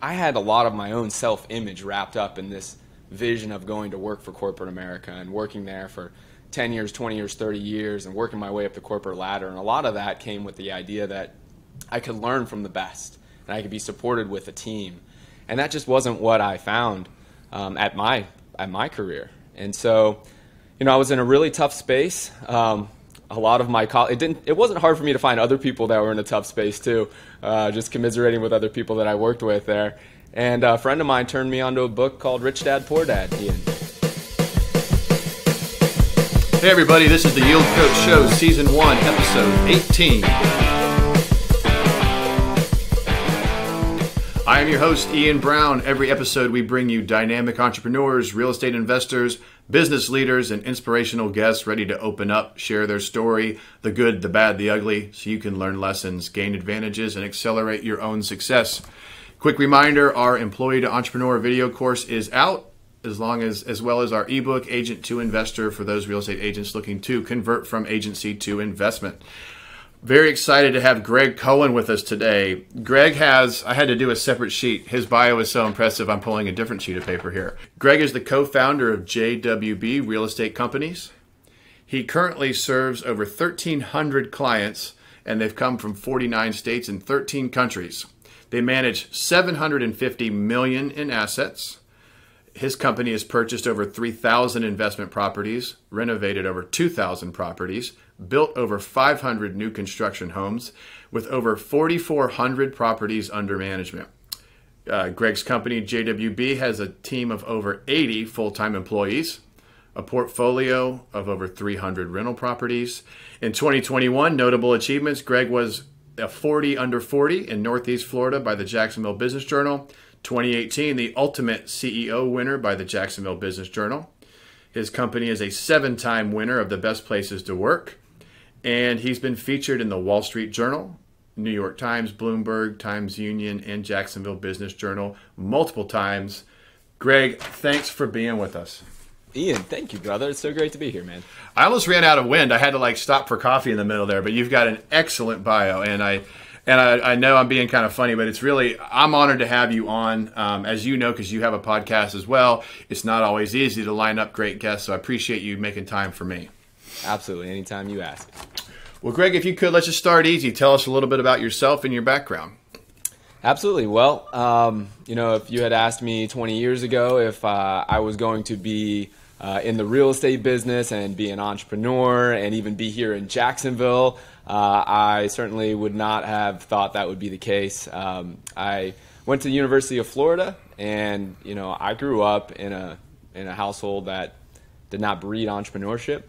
I had a lot of my own self-image wrapped up in this vision of going to work for corporate America and working there for 10 years, 20 years, 30 years, and working my way up the corporate ladder. And a lot of that came with the idea that I could learn from the best and I could be supported with a team. And that just wasn't what I found at my career. And so, I was in a really tough space. A lot of my it wasn't hard for me to find other people that were in a tough space too, just commiserating with other people that I worked with there. And a friend of mine turned me onto a book called Rich Dad, Poor Dad, Ian. Hey everybody, this is the Yield Coach Show, Season 1, Episode 18. I am your host, Ian Brown. Every episode we bring you dynamic entrepreneurs, real estate investors, business leaders, and inspirational guests ready to open up, share their story, the good, the bad, the ugly, so you can learn lessons, gain advantages, and accelerate your own success. Quick reminder, our Employee to Entrepreneur video course is out, as well as our ebook, Agent to Investor, for those real estate agents looking to convert from agency to investment. Very excited to have Gregg Cohen with us today. Gregg I had to do a separate sheet. His bio is so impressive, I'm pulling a different sheet of paper here. Gregg is the co-founder of JWB Real Estate Companies. He currently serves over 1,300 clients, and they've come from 49 states and 13 countries. They manage $750 million in assets. His company has purchased over 3,000 investment properties, renovated over 2,000 properties, built over 500 new construction homes, with over 4,400 properties under management. Gregg's company, JWB, has a team of over 80 full-time employees, a portfolio of over 300 rental properties. In 2021, notable achievements, Gregg was a 40 under 40 in Northeast Florida by the Jacksonville Business Journal. 2018, the Ultimate CEO winner by the Jacksonville Business Journal. His company is a 7-time winner of the Best Places to Work. And he's been featured in the Wall Street Journal, New York Times, Bloomberg, Times Union, and Jacksonville Business Journal multiple times. Gregg, thanks for being with us. Ian, thank you, brother. It's so great to be here, man. I almost ran out of wind. I had to stop for coffee in the middle there, but you've got an excellent bio, and I know I'm being kind of funny, but I'm honored to have you on. As you know, because you have a podcast as well, it's not always easy to line up great guests, so I appreciate you making time for me. Absolutely. Anytime you ask. Well, Gregg, if you could, let's just start easy. Tell us a little bit about yourself and your background. Absolutely. Well, if you had asked me 20 years ago if I was going to be in the real estate business and be an entrepreneur and even be here in Jacksonville, I certainly would not have thought that would be the case. I went to the University of Florida, and I grew up in a household that did not breed entrepreneurship.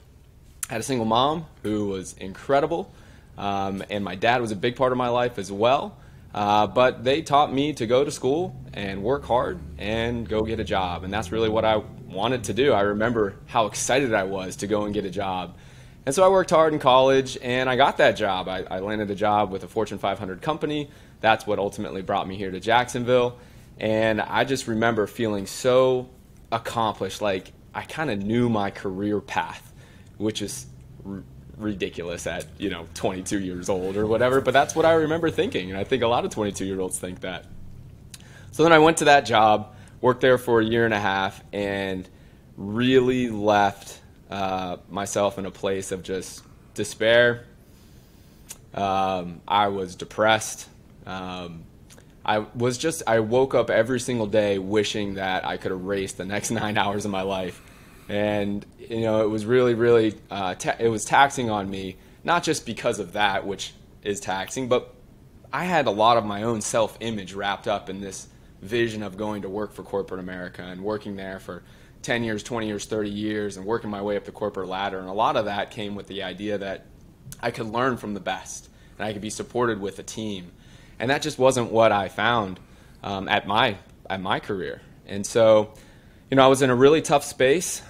I had a single mom who was incredible, and my dad was a big part of my life as well. But they taught me to go to school and work hard and go get a job, and that's really what I wanted to do. I remember how excited I was to go and get a job. And so I worked hard in college, and I got that job. I landed a job with a Fortune 500 company. That's what ultimately brought me here to Jacksonville. And I just remember feeling so accomplished, like I kind of knew my career path, which is ridiculous at 22 years old or whatever, but that's what I remember thinking, and I think a lot of 22-year-olds think that. So then I went to that job, worked there for a year and a half, and really left myself in a place of just despair. I was depressed. I woke up every single day wishing that I could erase the next 9 hours of my life. And, it was really, really, it was taxing on me, not just because of that, which is taxing, but I had a lot of my own self-image wrapped up in this vision of going to work for corporate America and working there for 10 years, 20 years, 30 years, and working my way up the corporate ladder. And a lot of that came with the idea that I could learn from the best and I could be supported with a team. And that just wasn't what I found at my career. And so, I was in a really tough space.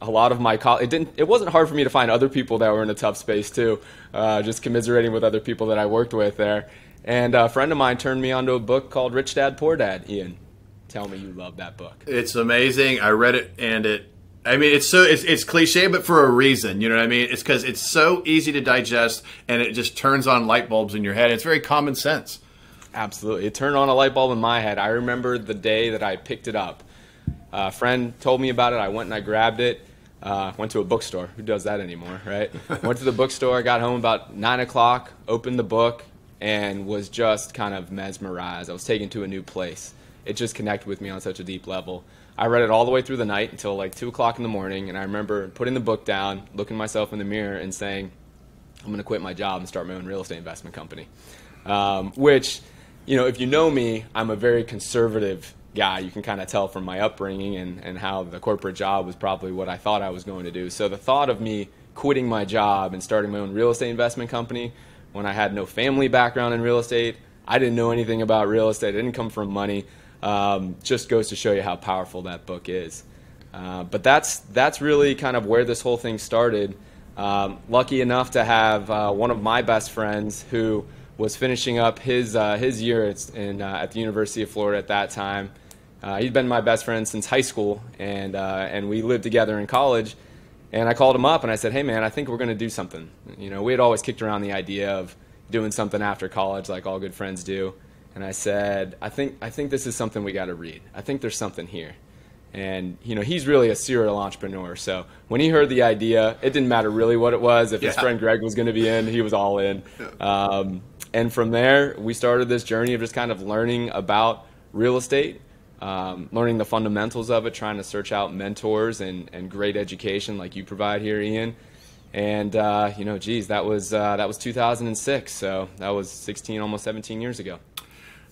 A lot of my it wasn't hard for me to find other people that were in a tough space too, just commiserating with other people that I worked with there. And a friend of mine turned me onto a book called Rich Dad, Poor Dad. Ian, tell me you love that book. It's amazing. I read it, and it's cliche, but for a reason. You know what I mean? It's because it's so easy to digest, and it just turns on light bulbs in your head. It's very common sense. Absolutely. It turned on a light bulb in my head. I remember the day that I picked it up. A friend told me about it. I went and I grabbed it. Went to a bookstore. Who does that anymore, right? Went to the bookstore, got home about 9 o'clock, opened the book, and was just kind of mesmerized. I was taken to a new place. It just connected with me on such a deep level. I read it all the way through the night until like 2 o'clock in the morning, and I remember putting the book down, looking myself in the mirror, and saying, I'm going to quit my job and start my own real estate investment company. Which, you know, if you know me, I'm a very conservative guy. You can kind of tell from my upbringing and how the corporate job was probably what I thought I was going to do. So the thought of me quitting my job and starting my own real estate investment company when I had no family background in real estate, I didn't know anything about real estate, I didn't come from money, just goes to show you how powerful that book is. But that's really kind of where this whole thing started. Lucky enough to have one of my best friends who was finishing up his year at the University of Florida at that time. He'd been my best friend since high school, and we lived together in college. And I called him up and I said, hey man, I think we're going to do something. You know, we had always kicked around the idea of doing something after college like all good friends do. And I said, I think this is something we got to read. I think there's something here. And, you know, he's really a serial entrepreneur. So when he heard the idea, it didn't matter really what it was. If his friend Greg was going to be in, he was all in. And from there, we started this journey of just kind of learning about real estate, learning the fundamentals of it, trying to search out mentors and great education like you provide here, Ian. And, you know, geez, that was 2006. So that was 16, almost 17 years ago.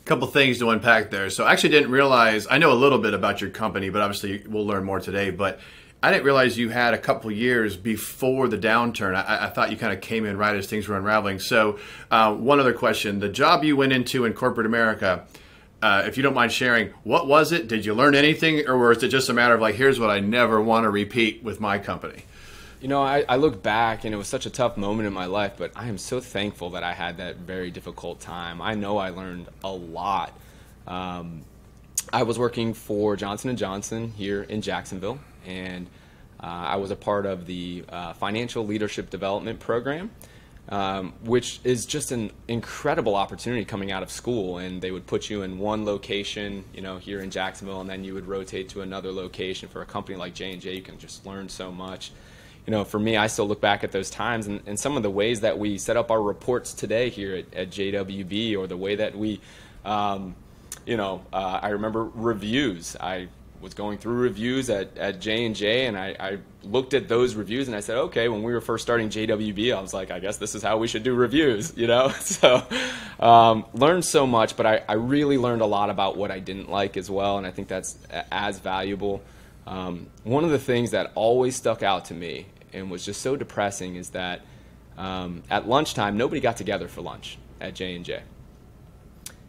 Couple things to unpack there. So I actually didn't realize, I know a little bit about your company, but obviously we'll learn more today, but I didn't realize you had a couple years before the downturn. I thought you kind of came in right as things were unraveling. So one other question, the job you went into in corporate America, if you don't mind sharing, what was it? Did you learn anything, or was it just a matter of like, here's what I never want to repeat with my company? You know, I look back and it was such a tough moment in my life, but I am so thankful that I had that very difficult time. I know I learned a lot. I was working for Johnson & Johnson here in Jacksonville, and I was a part of the Financial Leadership Development Program, which is just an incredible opportunity coming out of school. And they would put you in one location, you know, here in Jacksonville, and then you would rotate to another location. For a company like J&J, you can just learn so much. You know, for me, I still look back at those times and some of the ways that we set up our reports today here at JWB, or the way that we, you know, I remember reviews. I was going through reviews at J&J, and I looked at those reviews and I said, okay, when we were first starting JWB, I was like, I guess this is how we should do reviews, you know? So learned so much, but I really learned a lot about what I didn't like as well, and I think that's as valuable. One of the things that always stuck out to me and was just so depressing is that at lunchtime, nobody got together for lunch at J&J.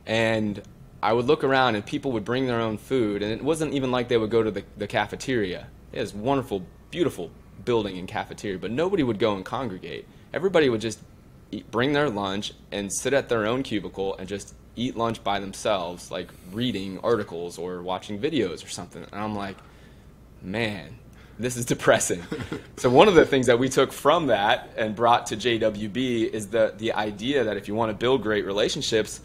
And I would look around and people would bring their own food, and it wasn't even like they would go to the cafeteria. It was a wonderful, beautiful building and cafeteria, but nobody would go and congregate. Everybody would just bring their lunch and sit at their own cubicle and just eat lunch by themselves, like reading articles or watching videos or something. And I'm like, man, this is depressing. So one of the things that we took from that and brought to JWB is the idea that if you want to build great relationships,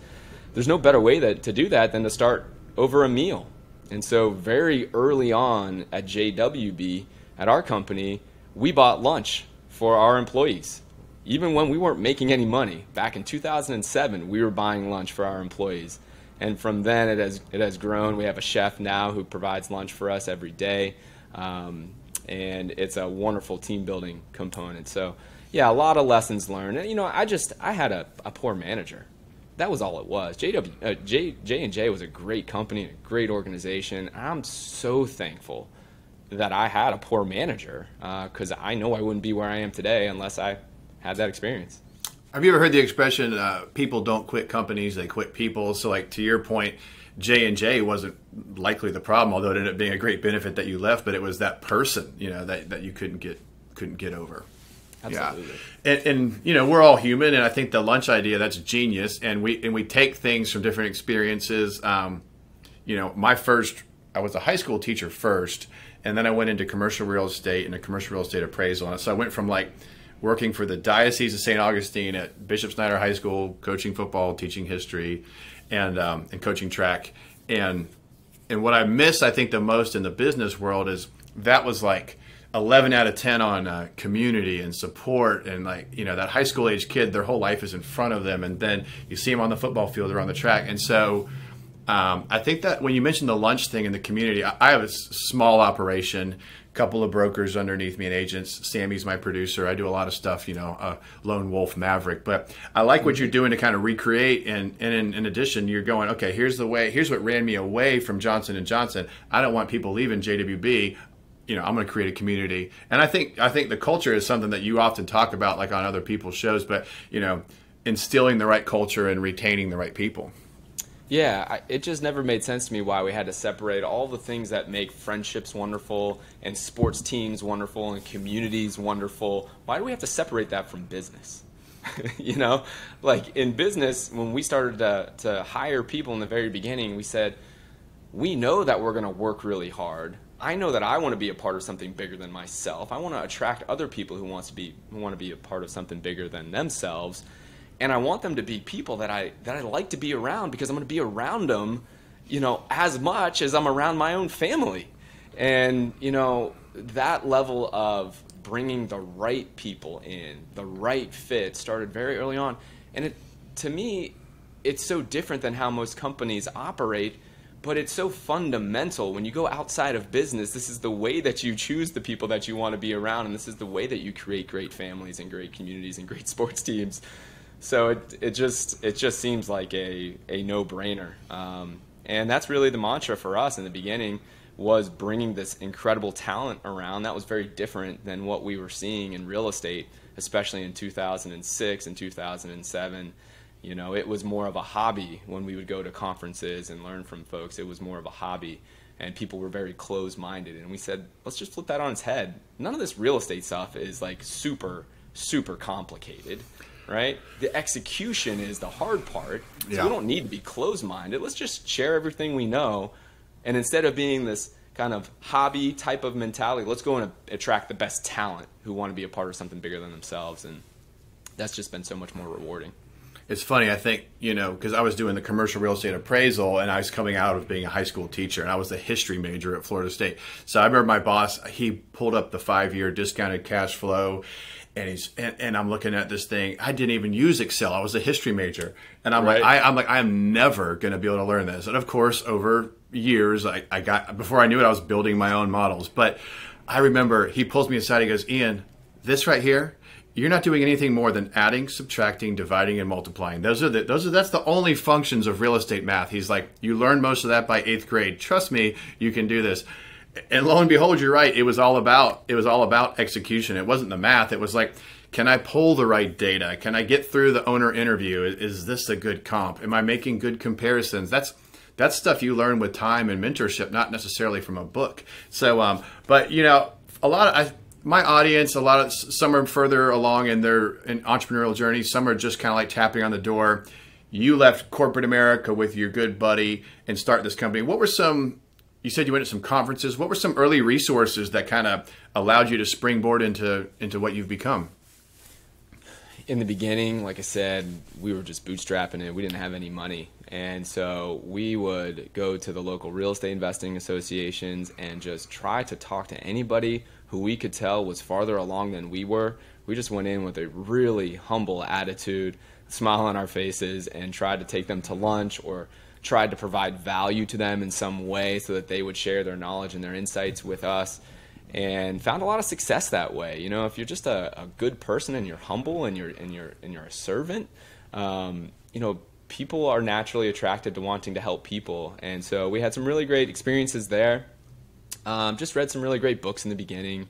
there's no better way to do that than to start over a meal. And so very early on at JWB, at our company, we bought lunch for our employees. Even when we weren't making any money, back in 2007, we were buying lunch for our employees. And from then, it has grown. We have a chef now who provides lunch for us every day. And it's a wonderful team building component. So yeah, a lot of lessons learned. And, you know, I had a poor manager. That was all it was. J&J was a great company, a great organization. I'm so thankful that I had a poor manager, because I know I wouldn't be where I am today unless I had that experience. Have you ever heard the expression, people don't quit companies, they quit people? So like to your point, J&J wasn't likely the problem, although it ended up being a great benefit that you left, but it was that person, you know, that you couldn't get over. Absolutely. Yeah. And you know, we're all human, and I think the lunch idea, that's genius. And we take things from different experiences. You know, I was a high school teacher first, and then I went into commercial real estate and a commercial real estate appraisal. And so I went from like working for the Diocese of St. Augustine at Bishop Snyder High School, coaching football, teaching history. and coaching track. And what I miss, I think, the most in the business world is that was like 11 out of 10 on community and support, and like, you know, that high school age kid, their whole life is in front of them, and then you see them on the football field or on the track. And so I think that when you mentioned the lunch thing in the community, I have a small operation, a couple of brokers underneath me and agents. Sammy's my producer. I do a lot of stuff, you know, lone wolf maverick. But I like what you're doing to kind of recreate. And in addition, you're going, okay, here's what ran me away from Johnson & Johnson. I don't want people leaving JWB. You know, I'm going to create a community. And I think the culture is something that you often talk about, like on other people's shows, but, you know, instilling the right culture and retaining the right people. Yeah, it just never made sense to me why we had to separate all the things that make friendships wonderful and sports teams wonderful and communities wonderful. Why do we have to separate that from business? You know, like in business, when we started to hire people in the very beginning, we said, we know that we're going to work really hard. I know that I want to be a part of something bigger than myself. I want to attract other people who want to be a part of something bigger than themselves. And I want them to be people that I like to be around, because I'm going to be around them, you know, as much as I'm around my own family. And, you know, that level of bringing the right people in, the right fit, started very early on. And to me, it's so different than how most companies operate, but it's so fundamental. When you go outside of business, this is the way that you choose the people that you want to be around, and this is the way that you create great families and great communities and great sports teams. So it just seems like a no-brainer. And that's really the mantra for us in the beginning, was bringing this incredible talent around. That was very different than what we were seeing in real estate, especially in 2006 and 2007. You know, it was more of a hobby when we would go to conferences and learn from folks. It was more of a hobby, and people were very closed-minded. And we said, let's just flip that on its head. None of this real estate stuff is like super, super complicated. Right? The execution is the hard part. So we don't need to be closed-minded. Let's just share everything we know. And instead of being this kind of hobby type of mentality, let's go and attract the best talent who want to be a part of something bigger than themselves. And that's just been so much more rewarding. It's funny, I think, you know, because I was doing the commercial real estate appraisal, and I was coming out of being a high school teacher, and I was the history major at Florida State. So I remember my boss, he pulled up the 5-year discounted cash flow, and I'm looking at this thing. I didn't even use Excel. I was a history major, and I'm like, I'm never going to be able to learn this. And of course, over years, I got, before I knew it, I was building my own models. But I remember he pulls me aside. He goes, Ian, this right here, you're not doing anything more than adding, subtracting, dividing, and multiplying. That's the only functions of real estate math. He's like, you learn most of that by 8th grade. Trust me, you can do this. And lo and behold, you're right. It was all about execution. It wasn't the math. It was like, can I pull the right data? Can I get through the owner interview? Is this a good comp? Am I making good comparisons? That's stuff you learn with time and mentorship, not necessarily from a book. So, but you know, my audience, some are further along in their entrepreneurial journey. Some are just kind of like tapping on the door. You left corporate America with your good buddy and start this company. What were you said you went to some conferences. What were some early resources that kind of allowed you to springboard into what you've become? In the beginning, like I said, we were just bootstrapping it. We didn't have any money. And so we would go to the local real estate investing associations and just try to talk to anybody who we could tell was farther along than we were. We just went in with a really humble attitude, smile on our faces, and tried to take them to lunch or tried to provide value to them in some way so that they would share their knowledge and their insights with us, and found a lot of success that way. You know, if you're just a good person and you're humble and you're a servant, you know, people are naturally attracted to wanting to help people. And so we had some really great experiences there. Just read some really great books in the beginning.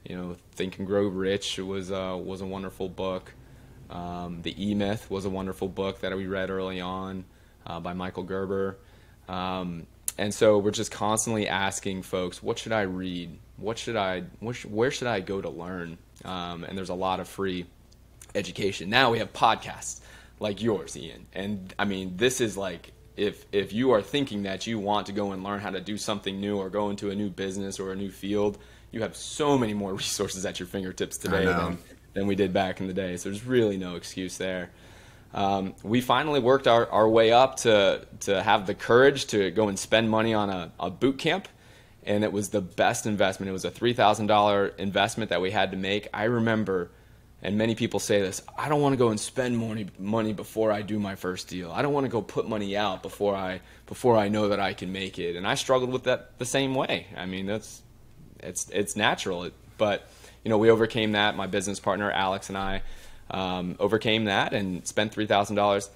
You know, Think and Grow Rich was a wonderful book. The E-Myth was a wonderful book that we read early on. By Michael Gerber. And so we're just constantly asking folks, what should I read? Where should I go to learn? And there's a lot of free education. Now we have podcasts like yours, Ian. And I mean, this is like, if you are thinking that you want to go and learn how to do something new or go into a new business or a new field, you have so many more resources at your fingertips today than we did back in the day. So there's really no excuse there. we finally worked our way up to have the courage to go and spend money on a boot camp. And it was the best investment. It was a $3,000 investment that we had to make. I remember, and many people say this, I don't want to go and spend money before I do my first deal. I don't want to go put money out before I know that I can make it. And I struggled with that the same way. I mean, it's natural. But we overcame that. My business partner Alex and I overcame that and spent $3,000.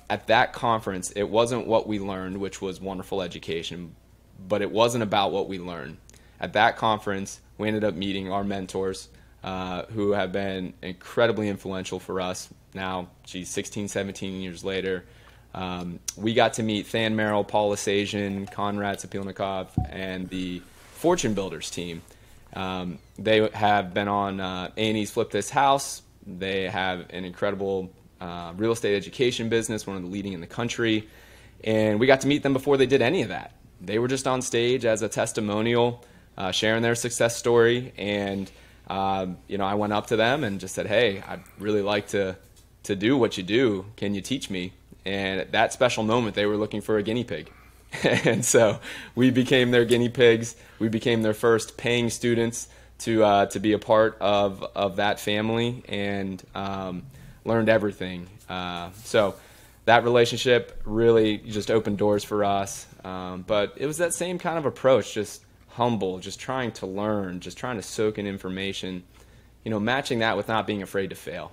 At that conference, it wasn't what we learned, which was wonderful education, but it wasn't about what we learned. At that conference, we ended up meeting our mentors, who have been incredibly influential for us now, 16, 17 years later. We got to meet Than Merrill, Paul Asasian, Konrad Sapilnikov, and the Fortune Builders team. They have been on A&E's Flip This House. They have an incredible real estate education business, one of the leading in the country. And we got to meet them before they did any of that. They were just on stage as a testimonial, sharing their success story. And, I went up to them and just said, hey, I'd really like to do what you do. Can you teach me? And at that special moment, they were looking for a guinea pig. And so we became their guinea pigs. We became their first paying students to be a part of that family, and learned everything. So that relationship really just opened doors for us. But it was that same kind of approach, just humble, just trying to learn, just trying to soak in information, matching that with not being afraid to fail.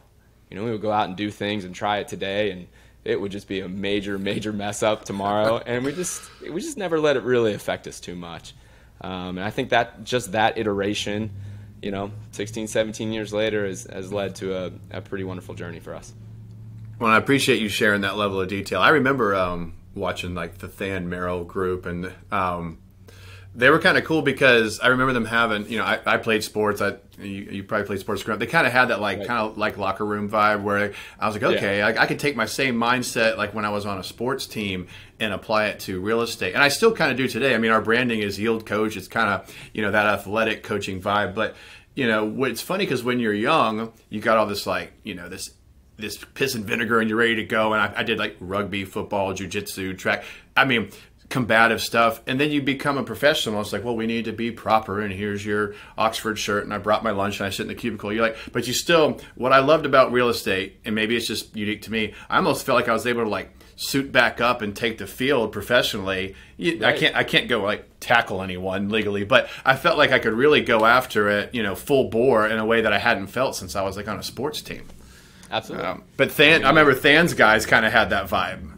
We would go out and do things and try it today, and it would just be a major, major mess up tomorrow. And we just never let it really affect us too much. And I think that just that iteration, 16, 17 years later has led to a pretty wonderful journey for us. Well, I appreciate you sharing that level of detail. I remember watching like the Than Merrill group, and they were kind of cool because I remember them having, I played sports. You probably played sports growing up. They kind of had that kind of like locker room vibe where I was like, okay, yeah. I could take my same mindset like when I was on a sports team and apply it to real estate. And I still kind of do today. I mean, our branding is Yield Coach. It's kind of, that athletic coaching vibe. But, it's funny because when you're young, you got all this this piss and vinegar and you're ready to go. And I did like rugby, football, jiu-jitsu, track. I mean, combative stuff. And then you become a professional. It's like, well, we need to be proper. And here's your Oxford shirt. And I brought my lunch and I sit in the cubicle. You're like, but you still, what I loved about real estate, and maybe it's just unique to me, I almost felt like I was able to suit back up and take the field professionally. Right. I can't go tackle anyone legally, but I felt like I could really go after it, full bore in a way that I hadn't felt since I was on a sports team. Absolutely. But I remember Than's guys kind of had that vibe.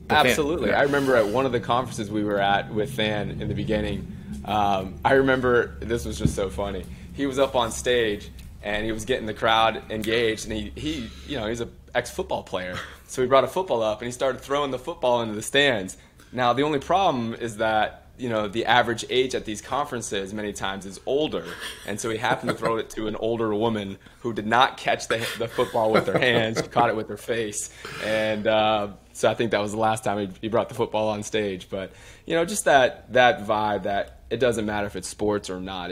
Absolutely. Yeah. I remember at one of the conferences we were at with Than in the beginning, I remember this was just so funny. He was up on stage and he was getting the crowd engaged, and he's an ex-football player. So he brought a football up and he started throwing the football into the stands. Now, the only problem is that, the average age at these conferences many times is older. And so he happened to throw it to an older woman who did not catch the football with her hands. She caught it with her face. And so I think that was the last time he brought the football on stage. But, just that vibe that it doesn't matter if it's sports or not.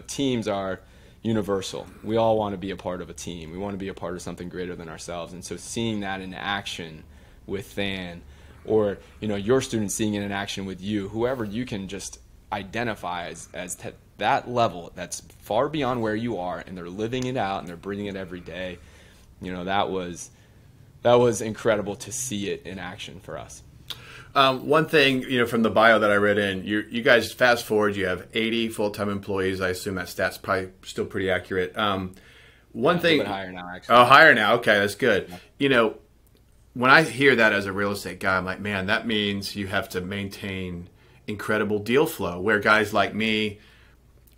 Teams are universal. We all want to be a part of a team. We want to be a part of something greater than ourselves. And so seeing that in action with Than, or your students seeing it in action with you, whoever you can just identify as that level that's far beyond where you are, and they're living it out and they're breathing it every day, that was incredible to see it in action for us. One thing, from the bio that I read in, you guys, fast forward, you have 80 full-time employees. I assume that stat's probably still pretty accurate. One thing, a little bit higher now, actually. Oh, higher now. Okay, that's good. When I hear that as a real estate guy, I'm like, man, that means you have to maintain incredible deal flow, where guys like me,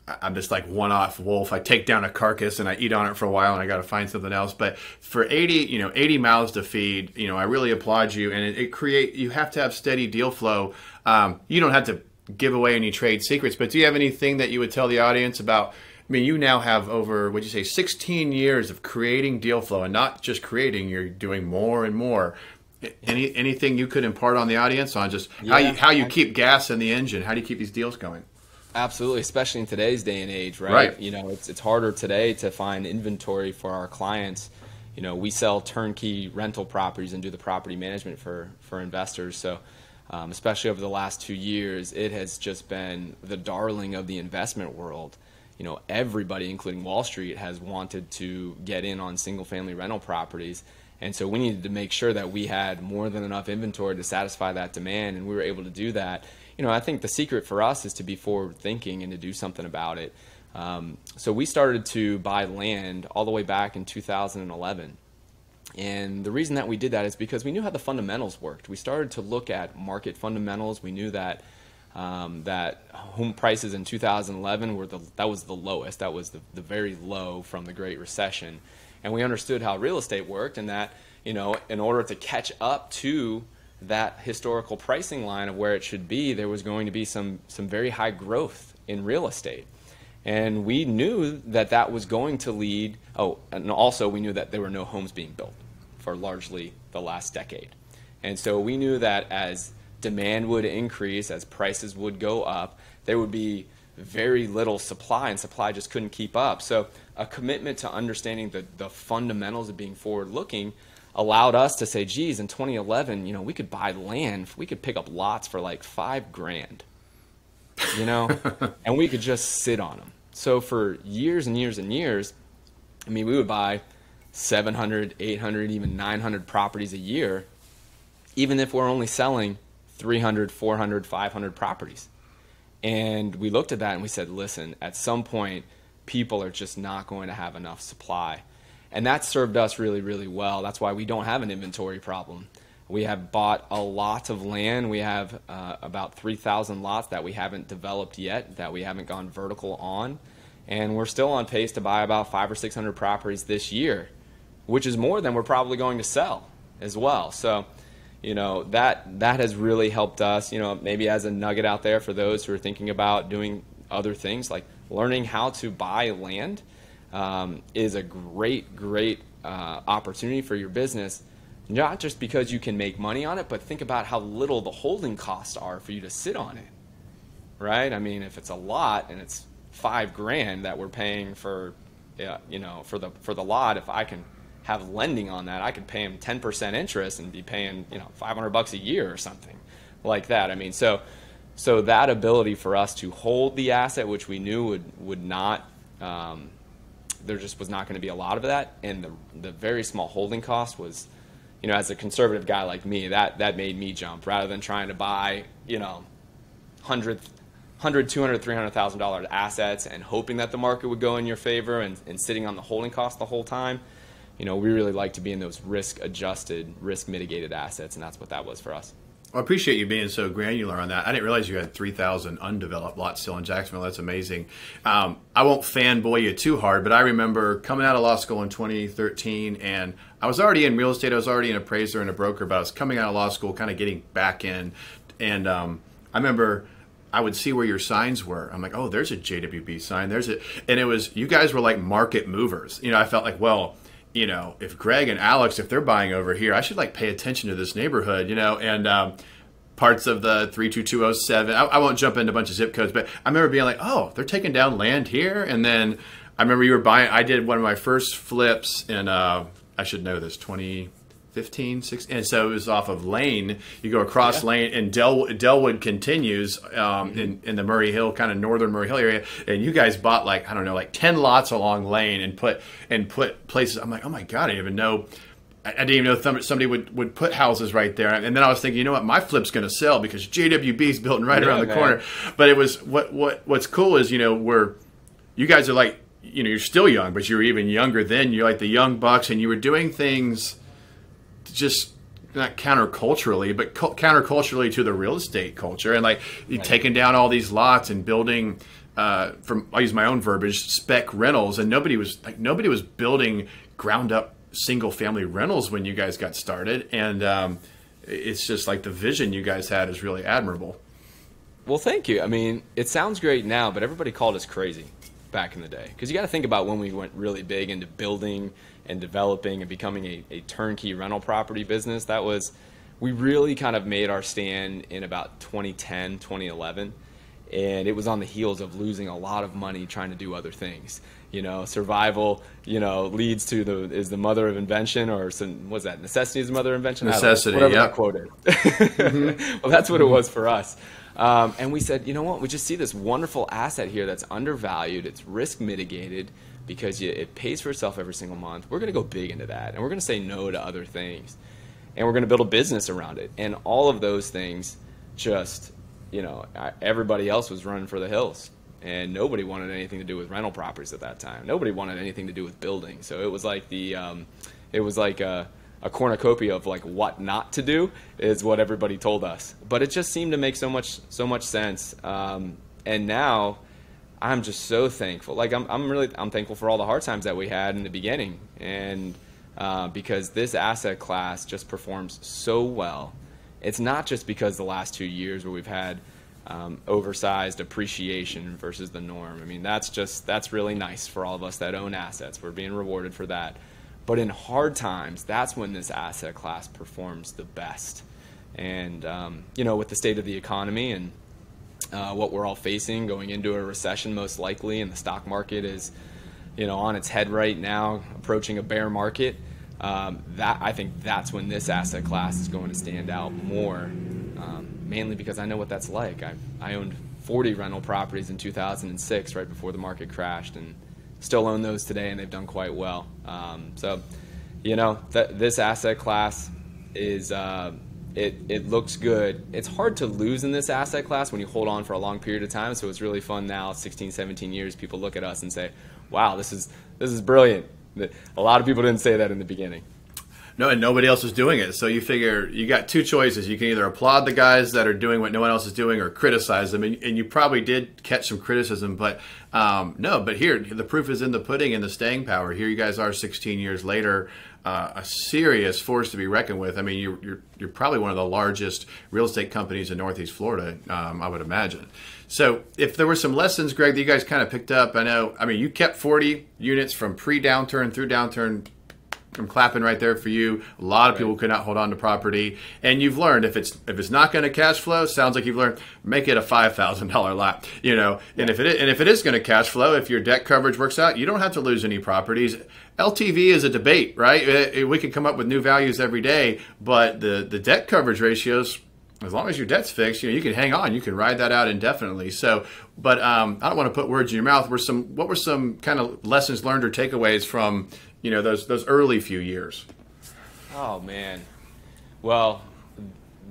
I'm just like one-off wolf. I take down a carcass and I eat on it for a while and I got to find something else. But for 80 mouths to feed, I really applaud you. And you have to have steady deal flow. You don't have to give away any trade secrets, but do you have anything that you would tell the audience about? You now have over, 16 years of creating deal flow, and not just creating, you're doing more and more. Anything you could impart on the audience on just how you keep gas in the engine? How do you keep these deals going? Absolutely, especially in today's day and age, right? It's harder today to find inventory for our clients. we sell turnkey rental properties and do the property management for investors. So especially over the last 2 years, it has just been the darling of the investment world. Everybody, including Wall Street, has wanted to get in on single-family rental properties. And so we needed to make sure that we had more than enough inventory to satisfy that demand, and we were able to do that. I think the secret for us is to be forward-thinking and to do something about it. So we started to buy land all the way back in 2011. And the reason that we did that is because we knew how the fundamentals worked. We started to look at market fundamentals. We knew that that home prices in 2011 that was the lowest. That was the very low from the Great Recession. And we understood how real estate worked, and that, in order to catch up to that historical pricing line of where it should be, there was going to be some very high growth in real estate. And we knew that that was going to lead, and also we knew that there were no homes being built for largely the last decade. And so we knew that as demand would increase, as prices would go up, there would be very little supply, and supply just couldn't keep up. So a commitment to understanding the fundamentals of being forward-looking allowed us to say, geez, in 2011, we could buy land, we could pick up lots for like $5,000, and we could just sit on them. So for years and years and years, we would buy 700, 800, even 900 properties a year, even if we're only selling 300, 400, 500 properties. And we looked at that and we said, listen, at some point, people are just not going to have enough supply. And that served us really, really well. That's why we don't have an inventory problem. We have bought a lot of land. We have about 3,000 lots that we haven't developed yet, that we haven't gone vertical on. And we're still on pace to buy about 500 or 600 properties this year, which is more than we're probably going to sell as well. So, that has really helped us, maybe as a nugget out there for those who are thinking about doing other things, like learning how to buy land is a great opportunity for your business, not just because you can make money on it, but think about how little the holding costs are for you to sit on it, right? If it's a lot and it's $5,000 that we're paying for, for the lot, if I can have lending on that, I could pay him 10% interest and be paying, $500 a year or something like that. So that ability for us to hold the asset, which we knew would not, there just was not going to be a lot of that, and the very small holding cost was, as a conservative guy like me, that made me jump, rather than trying to buy, $100,000, $200,000, $300,000 assets and hoping that the market would go in your favor and sitting on the holding cost the whole time. We really like to be in those risk-adjusted, risk-mitigated assets, and that's what that was for us. Well, I appreciate you being so granular on that. I didn't realize you had 3,000 undeveloped lots still in Jacksonville. That's amazing. I won't fanboy you too hard, but I remember coming out of law school in 2013, and I was already in real estate. I was already an appraiser and a broker, but I was coming out of law school, kind of getting back in. And I remember I would see where your signs were. I'm like, oh, there's a JWB sign. And it was, you guys were like market movers. I felt like, well, if Greg and Alex, if they're buying over here, I should pay attention to this neighborhood, and parts of the 32207. I won't jump into a bunch of zip codes, but I remember being like, oh, they're taking down land here. And then I remember you were buying, I did one of my first flips in, I should know this, 2015, 16. And so it was off of Lane. You go across Lane, and Delwood continues in the Murray Hill, kind of northern Murray Hill area. And you guys bought 10 lots along Lane and put places. I'm like, oh my God, I didn't even know. I didn't even know somebody would put houses right there. And then I was thinking, you know what, my flip's going to sell because JWB's building right around the corner. But it was what's cool is, you guys are you're still young, but you were even younger then. You're like the young bucks, and you were doing things just not counterculturally, but counterculturally to the real estate culture, and taking down all these lots and building I'll use my own verbiage, spec rentals, and nobody was building ground up single family rentals when you guys got started, and it's just the vision you guys had is really admirable. Well, thank you. It sounds great now, but everybody called us crazy back in the day, because you got to think about when we went really big into building and developing and becoming a turnkey rental property business. We really kind of made our stand in about 2010, 2011. And it was on the heels of losing a lot of money trying to do other things. Survival, leads to is the mother of invention, or was that necessity is the mother of invention? Necessity, whatever yeah. that quote is. Mm-hmm. Well, that's what it was for us. And we said, you know what? We just see this wonderful asset here that's undervalued. It's risk mitigated because it pays for itself every single month. We're going to go big into that, and we're going to say no to other things, and we're going to build a business around it. And all of those things, just everybody else was running for the hills. And nobody wanted anything to do with rental properties at that time. Nobody wanted anything to do with building. So it was like a cornucopia of like what not to do is what everybody told us. But it just seemed to make so much sense. And now I'm just so thankful. Like I'm thankful for all the hard times that we had in the beginning, and because this asset class just performs so well. It's not just because the last 2 years where we've had oversized appreciation versus the norm. I mean, that's really nice for all of us that own assets. We're being rewarded for that. But in hard times, that's when this asset class performs the best. And, with the state of the economy and what we're all facing going into a recession most likely, and the stock market is, on its head right now, approaching a bear market, I think that's when this asset class is going to stand out more. Mainly because I know what that's like. I owned 40 rental properties in 2006, right before the market crashed, and still own those today, and they've done quite well. This asset class is, it looks good. It's hard to lose in this asset class when you hold on for a long period of time, so it's really fun now, 16, 17 years, people look at us and say, wow, this is brilliant. A lot of people didn't say that in the beginning. No, and nobody else is doing it. So you figure you got two choices. You can either applaud the guys that are doing what no one else is doing, or criticize them. And you probably did catch some criticism, but but here, the proof is in the pudding and the staying power. Here you guys are 16 years later, a serious force to be reckoned with. I mean, you're probably one of the largest real estate companies in Northeast Florida, I would imagine. So if there were some lessons, Greg, that you guys kind of picked up, you kept 40 units from pre-downturn through downturn. I'm clapping right there for you. A lot of people could not hold on to property, and you've learned if it's not going to cash flow, sounds like you've learned, make it a $5,000 lot, And if it is going to cash flow, if your debt coverage works out, you don't have to lose any properties. LTV is a debate, right? We can come up with new values every day, but the debt coverage ratios, as long as your debt's fixed, you can hang on, you can ride that out indefinitely. So, but I don't want to put words in your mouth. What were some kind of lessons learned or takeaways from those early few years? Oh, man. Well,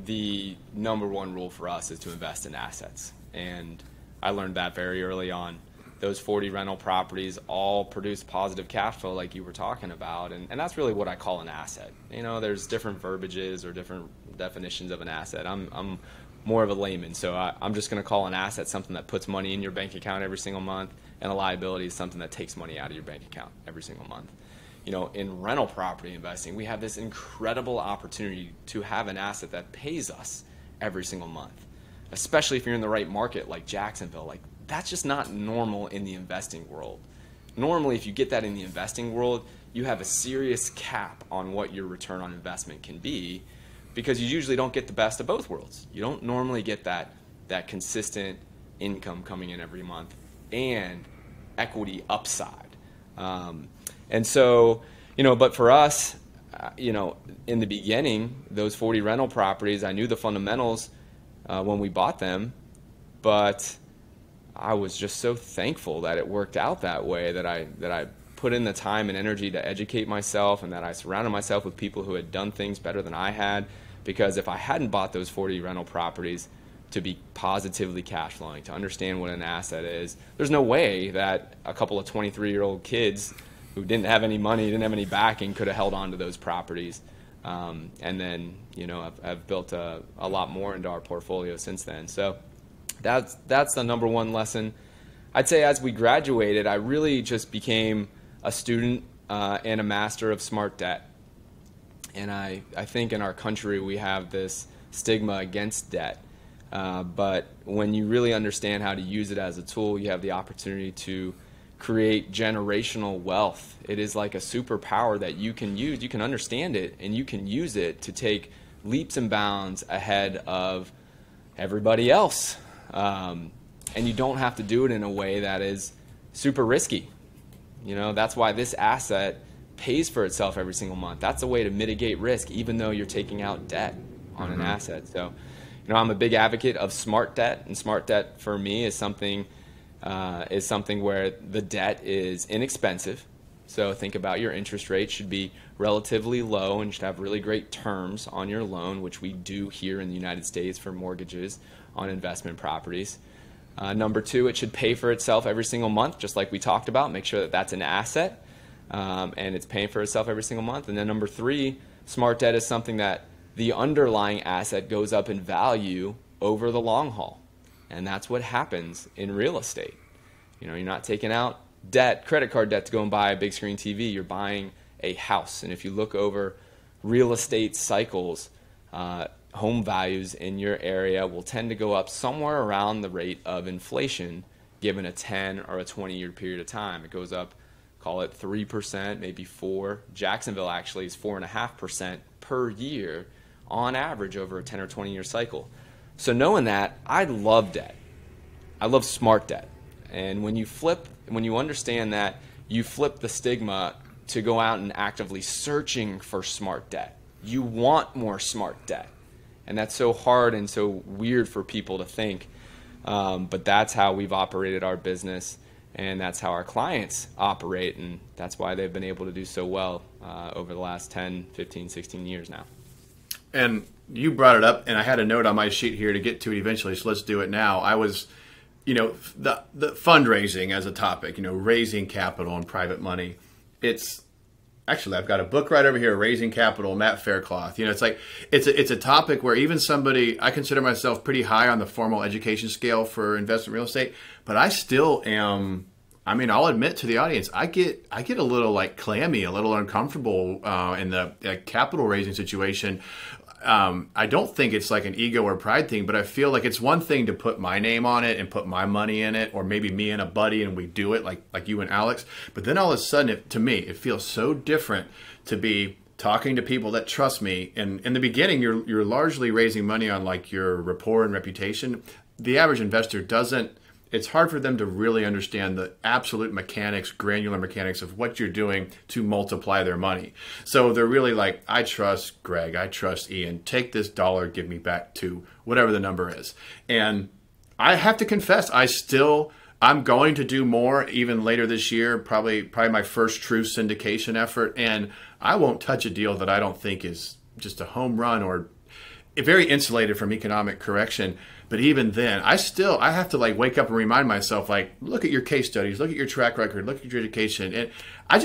the number one rule for us is to invest in assets. And I learned that very early on. Those 40 rental properties all produce positive cash flow like you were talking about. And that's really what I call an asset. There's different verbiages or different definitions of an asset. I'm more of a layman, so I'm just going to call an asset something that puts money in your bank account every single month, and a liability is something that takes money out of your bank account every single month. In rental property investing, we have this incredible opportunity to have an asset that pays us every single month, especially if you're in the right market like Jacksonville. Like, that's just not normal in the investing world. Normally, if you get that in the investing world, you have a serious cap on what your return on investment can be, because you usually don't get the best of both worlds. You don't normally get that consistent income coming in every month and equity upside. And so, but for us, in the beginning, those 40 rental properties, I knew the fundamentals when we bought them, but I was just so thankful that it worked out that way, that I put in the time and energy to educate myself, and that I surrounded myself with people who had done things better than I had. Because if I hadn't bought those 40 rental properties to be positively cash flowing, to understand what an asset is, there's no way that a couple of 23-year-old kids who didn't have any money, didn't have any backing, could have held on to those properties. And then, I've built a lot more into our portfolio since then. So that's the number one lesson. I'd say as we graduated, I really just became a student and a master of smart debt. And I think in our country we have this stigma against debt. But when you really understand how to use it as a tool, you have the opportunity to create generational wealth. It is like a superpower that you can use. You can understand it, and you can use it to take leaps and bounds ahead of everybody else. and you don't have to do it in a way that is super risky. That's why this asset pays for itself every single month. That's a way to mitigate risk, even though you're taking out debt on an asset. So, I'm a big advocate of smart debt, and smart debt for me is something where the debt is inexpensive. So think about your interest rate should be relatively low and should have really great terms on your loan, which we do here in the United States for mortgages on investment properties. Number two, it should pay for itself every single month, just like we talked about. Make sure that that's an asset and it's paying for itself every single month. And then number three, smart debt is something that the underlying asset goes up in value over the long haul. And that's what happens in real estate. You're not taking out debt, credit card debt, to go and buy a big screen TV. You're buying a house. And if you look over real estate cycles, home values in your area will tend to go up somewhere around the rate of inflation given a 10 or a 20-year period of time. It goes up, call it 3%, maybe 4%. Jacksonville actually is 4.5% per year on average over a 10 or 20-year cycle. So knowing that, I love debt. I love smart debt. And when you understand that, you flip the stigma to go out and actively searching for smart debt. You want more smart debt. And that's so hard and so weird for people to think. But that's how we've operated our business, and that's how our clients operate. And that's why they've been able to do so well over the last 10, 15, 16 years now. And you brought it up, and I had a note on my sheet here to get to it eventually, so let's do it now. I was, the fundraising as a topic, raising capital and private money. Actually, I've got a book right over here, Raising Capital, Matt Faircloth. It's a topic where even I consider myself pretty high on the formal education scale for investment real estate, but I still am. I'll admit to the audience, I get a little clammy, a little uncomfortable in the capital raising situation. I don't think it's like an ego or pride thing, but I feel like it's one thing to put my name on it and put my money in it, or maybe me and a buddy and we do it like you and Alex. But then all of a sudden, to me, it feels so different to be talking to people that trust me. And in the beginning, you're largely raising money on your rapport and reputation. The average investor doesn't. It's hard for them to really understand the absolute mechanics, granular mechanics of what you're doing to multiply their money. So they're really like, I trust Greg, I trust Ian, take this dollar, give me back to whatever the number is. And I have to confess, I'm going to do more even later this year, probably my first true syndication effort. And I won't touch a deal that I don't think is just a home run or very insulated from economic correction. But even then, I have to wake up and remind myself, look at your case studies, look at your track record, look at your education. And I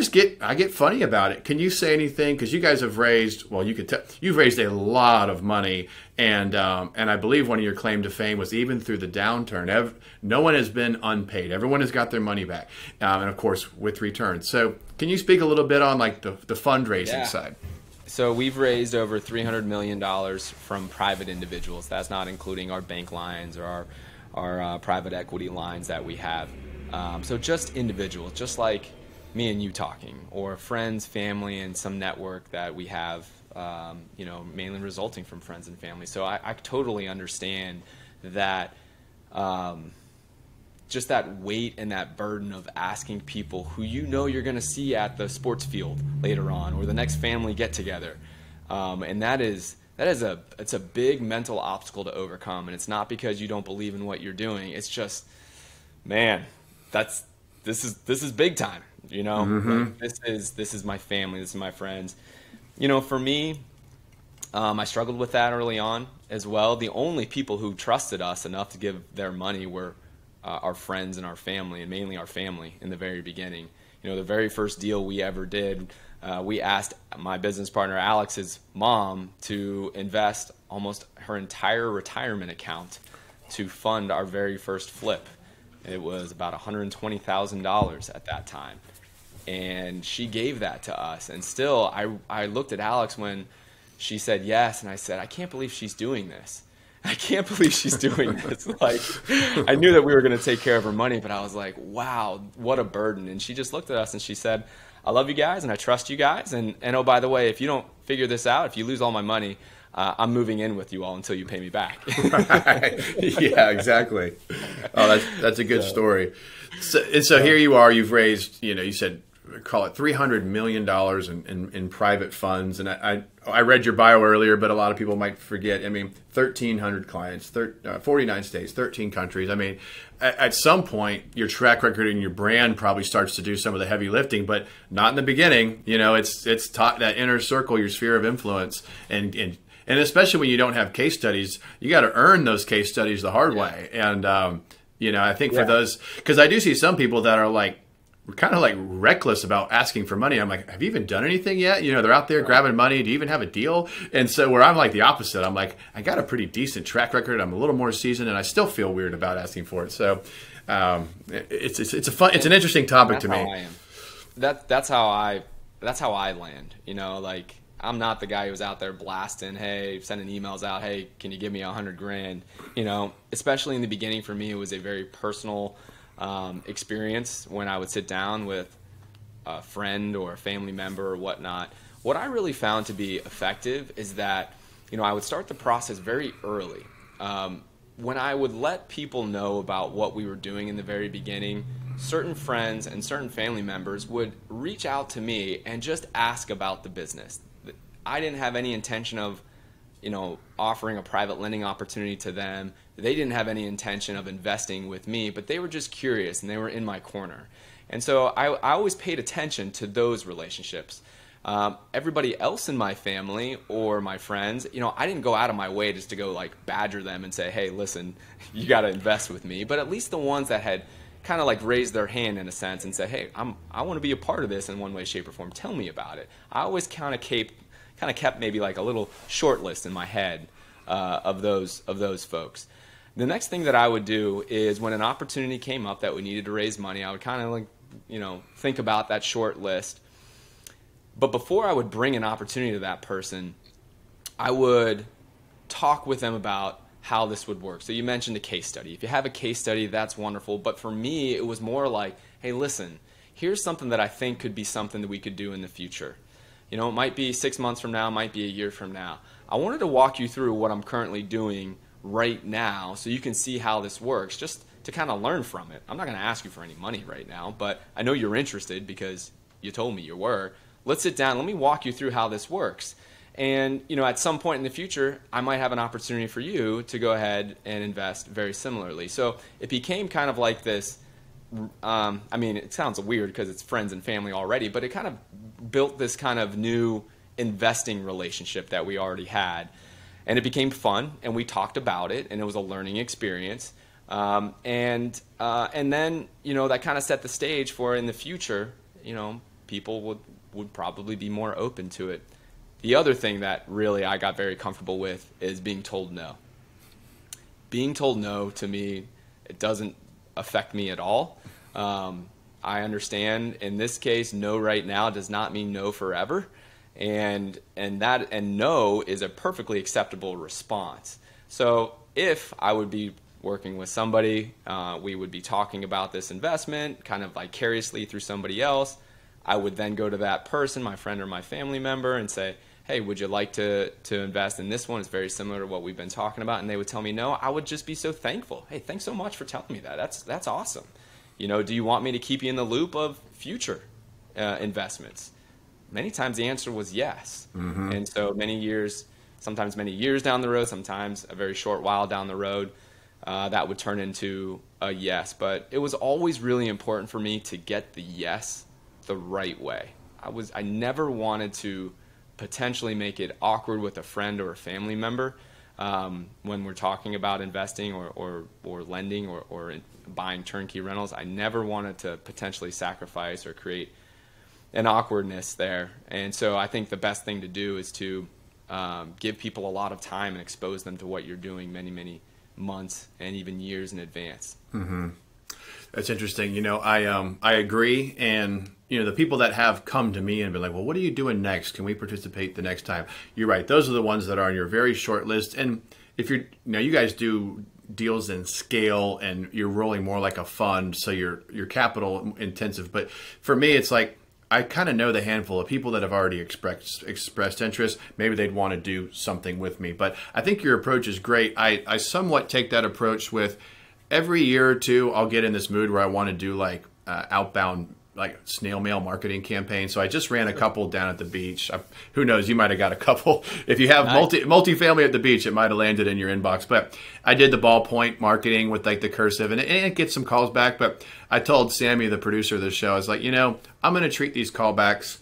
get funny about it. Can you say anything? Because you guys have raised, well, you've raised a lot of money. And I believe one of your claim to fame was even through the downturn, no one has been unpaid. Everyone has got their money back. And of course, with returns. So can you speak a little bit on the fundraising side? So we've raised over $300 million from private individuals. That's not including our bank lines or our private equity lines that we have. So just individuals, just like me and you talking, or friends, family, and some network that we have, mainly resulting from friends and family. So I totally understand that, just that weight and that burden of asking people who you're going to see at the sports field later on, or the next family get together, and it's a big mental obstacle to overcome. And it's not because you don't believe in what you're doing. It's just, man, this is big time. This is my family. This is my friends. For me, I struggled with that early on as well. The only people who trusted us enough to give their money were our friends and our family, and mainly our family in the very beginning. The very first deal we ever did, we asked my business partner Alex's mom to invest almost her entire retirement account to fund our very first flip. It was about $120,000 at that time. And she gave that to us. And still, I looked at Alex when she said yes, and I said, I can't believe she's doing this. I can't believe she's doing this. I knew that we were going to take care of her money, but I was like, wow, what a burden. And she just looked at us and she said, I love you guys and I trust you guys. And oh, by the way, if you don't figure this out, if you lose all my money, I'm moving in with you all until you pay me back. Right. Yeah, exactly. Oh, that's a good story. So here you are. You've raised, you said, call it $300 million in private funds. And I read your bio earlier, but a lot of people might forget. I mean, 1,300 clients, 49 states, 13 countries. I mean, at some point, your track record and your brand probably starts to do some of the heavy lifting, but not in the beginning. It's taught that inner circle, your sphere of influence, and especially when you don't have case studies, you got to earn those case studies the hard way. And I think for those, because I do see some people that are like, we're kind of like reckless about asking for money. I'm like, have you even done anything yet? They're out there grabbing money. Do you even have a deal? And so where I'm like the opposite, I'm like, I got a pretty decent track record. I'm a little more seasoned, and I still feel weird about asking for it. So it's an interesting topic to me. I am. That's how I land. Like, I'm not the guy who's out there blasting, hey, sending emails out, hey, can you give me $100,000? Especially in the beginning for me, it was a very personal experience when I would sit down with a friend or a family member or whatnot. What I really found to be effective is that, I would start the process very early. When I would let people know about what we were doing in the very beginning, certain friends and certain family members would reach out to me and just ask about the business. I didn't have any intention of offering a private lending opportunity to them. They didn't have any intention of investing with me, but they were just curious and they were in my corner. And so I always paid attention to those relationships. Everybody else in my family or my friends, I didn't go out of my way just to go like badger them and say, hey, listen, you got to invest with me. But at least the ones that had kind of like raised their hand in a sense and said, hey, I want to be a part of this in one way, shape, or form. Tell me about it. I always kind of kept maybe like a little short list in my head of those folks. The next thing that I would do is when an opportunity came up that we needed to raise money, I would kind of like, think about that short list. But before I would bring an opportunity to that person, I would talk with them about how this would work. So you mentioned a case study. If you have a case study, that's wonderful. But for me, it was more like, hey, listen, here's something that I think could be something that we could do in the future. It might be 6 months from now, it might be a year from now. I wanted to walk you through what I'm currently doing right now so you can see how this works, just to kind of learn from it. I'm not going to ask you for any money right now, but I know you're interested because you told me you were. Let's sit down. Let me walk you through how this works. And, at some point in the future, I might have an opportunity for you to go ahead and invest very similarly. So it became kind of like this. It sounds weird because it's friends and family already, but it kind of built this kind of new investing relationship that we already had. And it became fun, and we talked about it, and it was a learning experience. And then, that kind of set the stage for in the future, people would probably be more open to it. The other thing that really I got very comfortable with is being told no. Being told no, to me, it doesn't affect me at all. I understand in this case, no right now does not mean no forever. And no is a perfectly acceptable response. So if I would be working with somebody, we would be talking about this investment kind of vicariously through somebody else. I would then go to that person, my friend or my family member, and say, hey, would you like to invest in this one? It's very similar to what we've been talking about. And they would tell me no. I would just be so thankful. Hey, thanks so much for telling me that. That's awesome. Do you want me to keep you in the loop of future investments? Many times the answer was yes. Mm-hmm. And so sometimes many years down the road, sometimes a very short while down the road, that would turn into a yes. But it was always really important for me to get the yes the right way. I never wanted to potentially make it awkward with a friend or a family member when we're talking about investing or lending or buying turnkey rentals. I never wanted to potentially sacrifice or create an awkwardness there. And so I think the best thing to do is to give people a lot of time and expose them to what you're doing many, many months and even years in advance. Mm-hmm. That's interesting. I agree. And, the people that have come to me and been like, well, what are you doing next? Can we participate the next time? You're right. Those are the ones that are on your very short list. And if you guys do deals in scale and you're rolling more like a fund, so you're capital intensive. But for me, it's like, I kind of know the handful of people that have already expressed interest. Maybe they'd want to do something with me. But I think your approach is great. I somewhat take that approach with every year or two, I'll get in this mood where I want to do like outbound, like snail mail marketing campaign. So I just ran a couple down at the beach. Who knows? You might have got a couple. If you have multifamily at the beach, it might have landed in your inbox. But I did the ballpoint marketing with like the cursive, and it gets some calls back. But I told Sammy, the producer of the show, I was like, I'm going to treat these callbacks.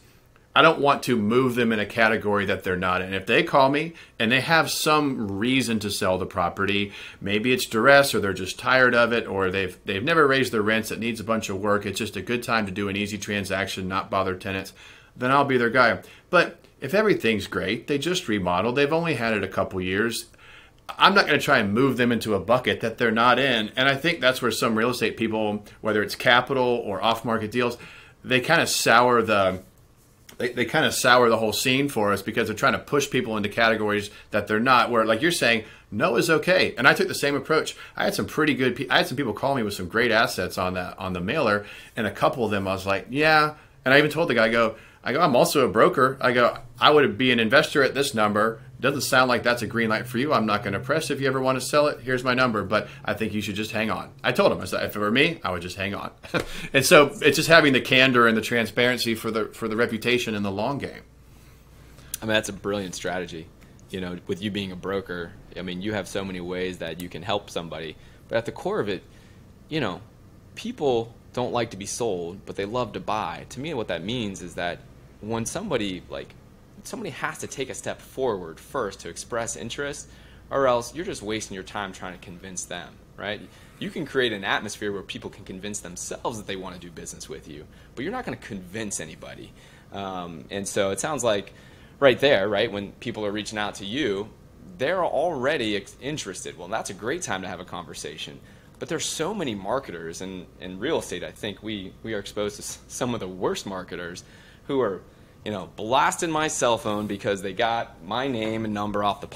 I don't want to move them in a category that they're not in. If they call me and they have some reason to sell the property, maybe it's duress or they're just tired of it, or they've never raised their rents, it needs a bunch of work, it's just a good time to do an easy transaction, not bother tenants, then I'll be their guy. But if everything's great, they just remodeled, they've only had it a couple years, I'm not going to try and move them into a bucket that they're not in. And I think that's where some real estate people, whether it's capital or off-market deals, they kind of sour the whole scene for us because they're trying to push people into categories that they're not, where like you're saying, no is okay. And I took the same approach. I had some people call me with some great assets on the mailer, and a couple of them I was like, yeah. And I even told the guy, I go, I'm also a broker. I go, I would be an investor at this number. Doesn't sound like that's a green light for you. I'm not going to press. If you ever want to sell it, here's my number. But I think you should just hang on. I told him, I said, if it were me, I would just hang on. And so it's just having the candor and the transparency for the reputation in the long game. I mean, that's a brilliant strategy. With you being a broker, I mean, you have so many ways that you can help somebody. But at the core of it, people don't like to be sold, but they love to buy. To me, what that means is that when somebody has to take a step forward first to express interest, or else you're just wasting your time trying to convince them, right? You can create an atmosphere where people can convince themselves that they want to do business with you, but you're not going to convince anybody. And so it sounds like right there, right, when people are reaching out to you, they're already interested. Well, that's a great time to have a conversation. But there's so many marketers, and in real estate, I think we are exposed to some of the worst marketers who are blasting my cell phone because they got my name and number off the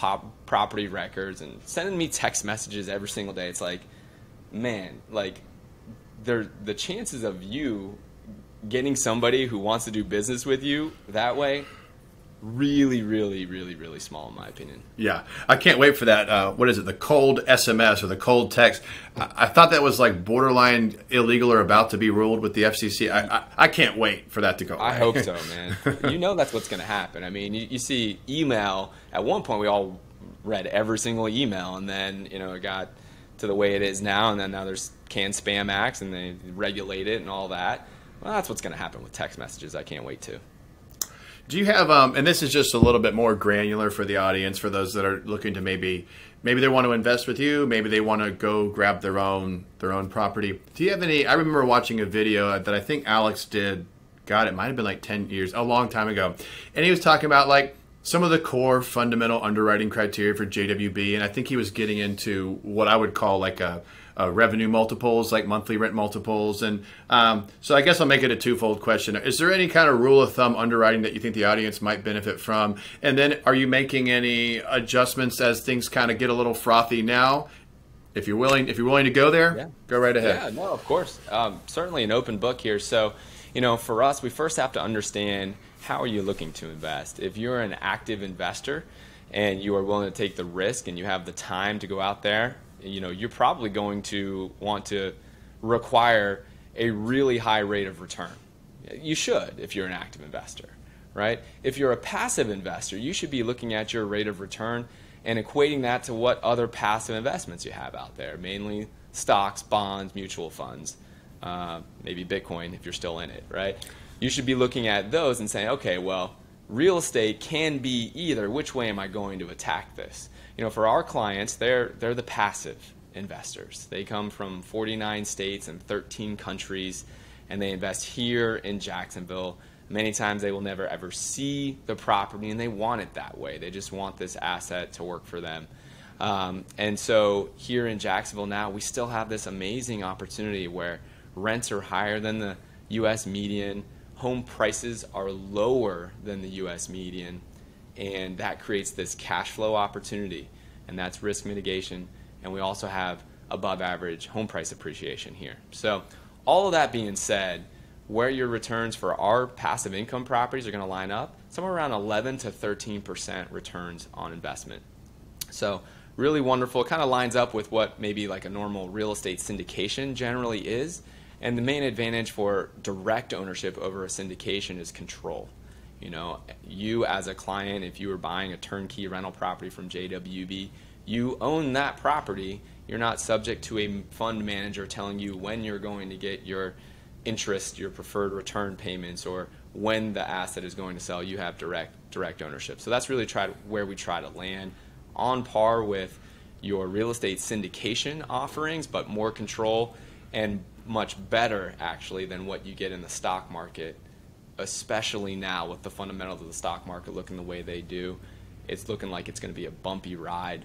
property records and sending me text messages every single day. It's like, man, like the chances of you getting somebody who wants to do business with you that way, really, really, really, really small in my opinion. Yeah, I can't wait for that. What is it? The cold SMS or the cold text. I thought that was like borderline illegal or about to be ruled with the FCC. I can't wait for that to go away. I hope so, man. That's what's going to happen. I mean, you see email. At one point, we all read every single email, and then it got to the way it is now, and then now there's canned spam acts, and they regulate it and all that. Well, that's what's going to happen with text messages. I can't wait to. Do you have, and this is just a little bit more granular for the audience, for those that are looking to maybe they want to invest with you, maybe they want to go grab their own property. Do you have any? I remember watching a video that I think Alex did. God, it might have been like 10 years, a long time ago, and he was talking about like some of the core fundamental underwriting criteria for JWB, and I think he was getting into what I would call like a revenue multiples, like monthly rent multiples. And so I guess I'll make it a twofold question. Is there any kind of rule of thumb underwriting that you think the audience might benefit from? And then are you making any adjustments as things kind of get a little frothy now? If you're willing to go there, yeah. Go right ahead. Yeah, no, of course. Certainly an open book here. So, for us, we first have to understand, how are you looking to invest? If you're an active investor and you are willing to take the risk and you have the time to go out there, you're probably going to want to require a really high rate of return. You should if you're an active investor, right? If you're a passive investor, you should be looking at your rate of return and equating that to what other passive investments you have out there, mainly stocks, bonds, mutual funds, maybe Bitcoin if you're still in it, right? You should be looking at those and saying, okay, well, real estate can be either. Which way am I going to attack this? For our clients, they're the passive investors. They come from 49 states and 13 countries, and they invest here in Jacksonville. Many times they will never ever see the property, and they want it that way. They just want this asset to work for them. And so here in Jacksonville now, we still have this amazing opportunity where rents are higher than the U.S. median, home prices are lower than the U.S. median, and that creates this cash flow opportunity, and that's risk mitigation. And we also have above average home price appreciation here. So all of that being said, where your returns for our passive income properties are going to line up, somewhere around 11 to 13% returns on investment. So really wonderful. It kind of lines up with what maybe like a normal real estate syndication generally is. And the main advantage for direct ownership over a syndication is control. You know, you as a client, if you were buying a turnkey rental property from JWB, you own that property. You're not subject to a fund manager telling you when you're going to get your interest, your preferred return payments, or when the asset is going to sell. You have direct ownership. So that's really where we try to land, on par with your real estate syndication offerings, but more control and much better actually than what you get in the stock market, especially now with the fundamentals of the stock market looking the way they do. It's looking like it's going to be a bumpy ride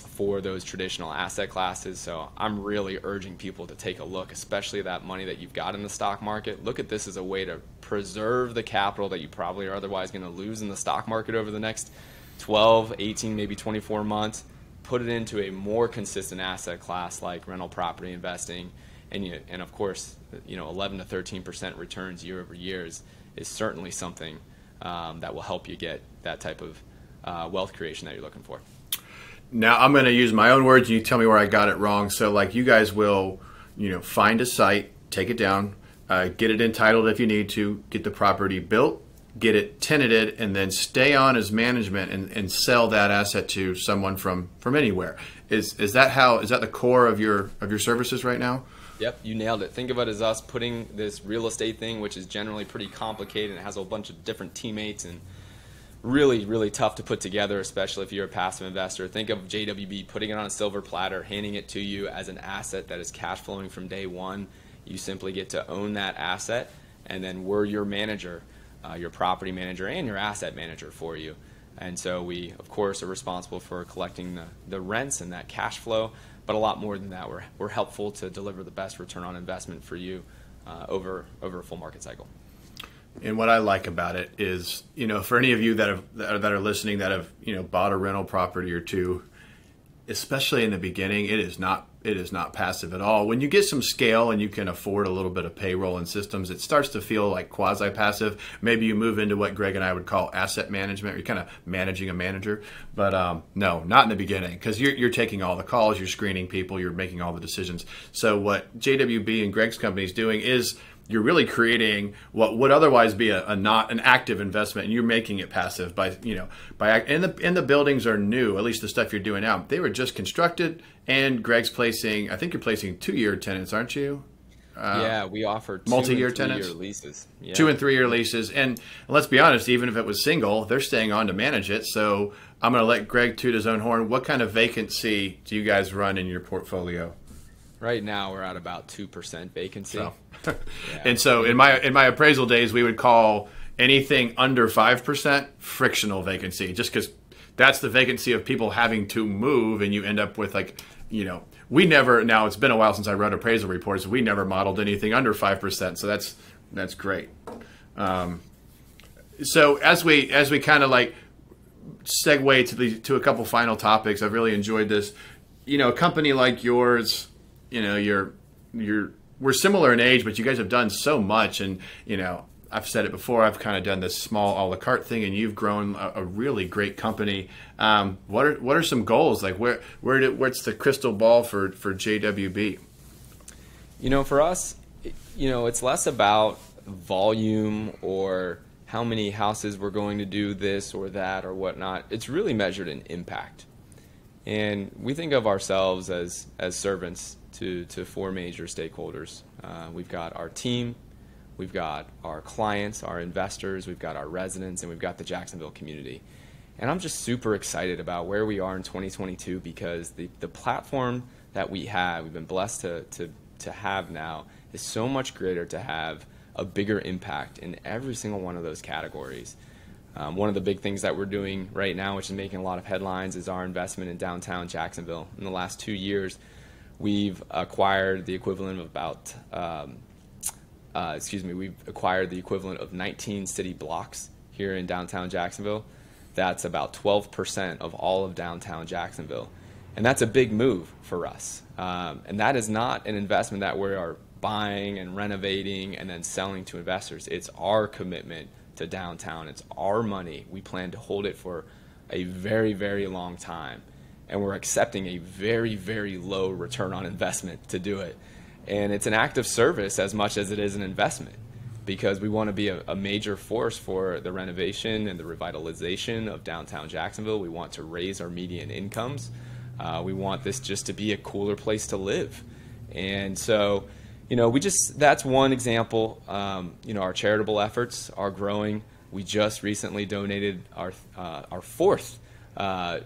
for those traditional asset classes. So I'm really urging people to take a look, especially that money that you've got in the stock market. Look at this as a way to preserve the capital that you probably are otherwise going to lose in the stock market over the next 12, 18, maybe 24 months. Put it into a more consistent asset class like rental property investing. And of course, 11 to 13% returns year over year is certainly something that will help you get that type of wealth creation that you're looking for. Now I'm going to use my own words, and you tell me where I got it wrong. So, like, you guys will, find a site, take it down, get it entitled if you need to, get the property built, get it tenanted, and then stay on as management and sell that asset to someone from anywhere. Is that the core of your services right now? Yep, you nailed it. Think of it as us putting this real estate thing, which is generally pretty complicated and it has a bunch of different teammates and really, really tough to put together, especially if you're a passive investor. Think of JWB putting it on a silver platter, handing it to you as an asset that is cash flowing from day one. You simply get to own that asset, and then we're your manager, your property manager, and your asset manager for you. And so we, of course, are responsible for collecting the rents and that cash flow. But a lot more than that, we're helpful to deliver the best return on investment for you over a full market cycle. And what I like about it is, for any of you that are listening that have bought a rental property or two, especially in the beginning, it is not passive at all. When you get some scale and you can afford a little bit of payroll and systems, it starts to feel like quasi-passive. Maybe you move into what Greg and I would call asset management. You're kind of managing a manager, but no, not in the beginning, because you're taking all the calls, you're screening people, you're making all the decisions. So what JWB and Greg's company is doing is you're really creating what would otherwise be not an active investment, and you're making it passive by and the buildings are new, at least the stuff you're doing now. They were just constructed, and Greg's placing, I think you're placing 2-year tenants, aren't you? Yeah, we offer multi-year tenants, 2 and 3 year leases. Yeah. 2 and 3 year leases, and let's be honest, even if it was single, they're staying on to manage it. So I'm going to let Greg toot his own horn. What kind of vacancy do you guys run in your portfolio? Right now, we're at about 2% vacancy. So. Yeah. And so in my appraisal days, we would call anything under 5% frictional vacancy, just because that's the vacancy of people having to move, and you end up with we never, now it's been a while since I wrote appraisal reports, we never modeled anything under 5%, so that's great. So as we kind of like segue to a couple final topics, I've really enjoyed this. A company like yours, we're similar in age, but you guys have done so much, and I've said it before, I've kind of done this small a la carte thing, and you've grown a really great company. What are some goals? Like what's the crystal ball for JWB? For us, it's less about volume or how many houses we're going to do this or that or whatnot. It's really measured in impact. And we think of ourselves as servants to 4 major stakeholders. We've got our team, we've got our clients, our investors, we've got our residents, and we've got the Jacksonville community. And I'm just super excited about where we are in 2022 because the platform that we've been blessed to have now is so much greater to have a bigger impact in every single one of those categories. One of the big things that we're doing right now, which is making a lot of headlines, is our investment in downtown Jacksonville. In the last 2 years, we've acquired the equivalent of we've acquired the equivalent of 19 city blocks here in downtown Jacksonville. That's about 12% of all of downtown Jacksonville. And that's a big move for us. And that is not an investment that we are buying and renovating and then selling to investors. It's our commitment to downtown. It's our money. We plan to hold it for a very, very long time. and we're accepting a very, very low return on investment to do it. And it's an act of service as much as it is an investment, because we want to be a major force for the renovation and the revitalization of downtown Jacksonville. We want to raise our median incomes. We want this just to be a cooler place to live. And so, that's one example. Our charitable efforts are growing. We just recently donated our fourth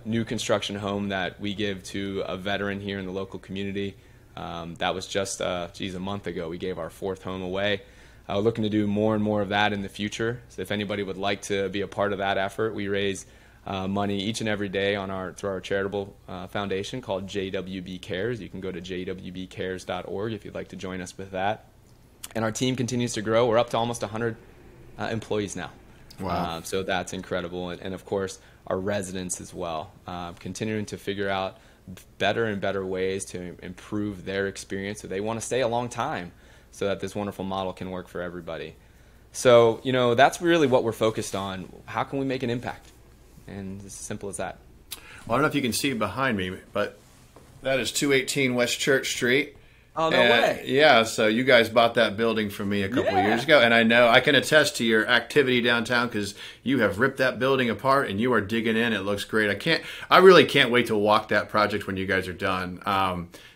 new construction home that we give to a veteran here in the local community. That was just, a month ago. We gave our fourth home away. We're looking to do more and more of that in the future. So if anybody would like to be a part of that effort, we raise money each and every day through our charitable foundation called JWB Cares. You can go to jwbcares.org if you'd like to join us with that. And our team continues to grow. We're up to almost 100 employees now. Wow. So that's incredible. And of course, our residents as well, continuing to figure out better and better ways to improve their experience so they want to stay a long time, so that this wonderful model can work for everybody. So, that's really what we're focused on. How can we make an impact? And it's as simple as that. Well, I don't know if you can see behind me, but that is 218 West Church Street. Oh, no way. Yeah, so you guys bought that building from me a couple of years ago, and I can attest to your activity downtown because you have ripped that building apart and you are digging in. It looks great. I really can't wait to walk that project when you guys are done.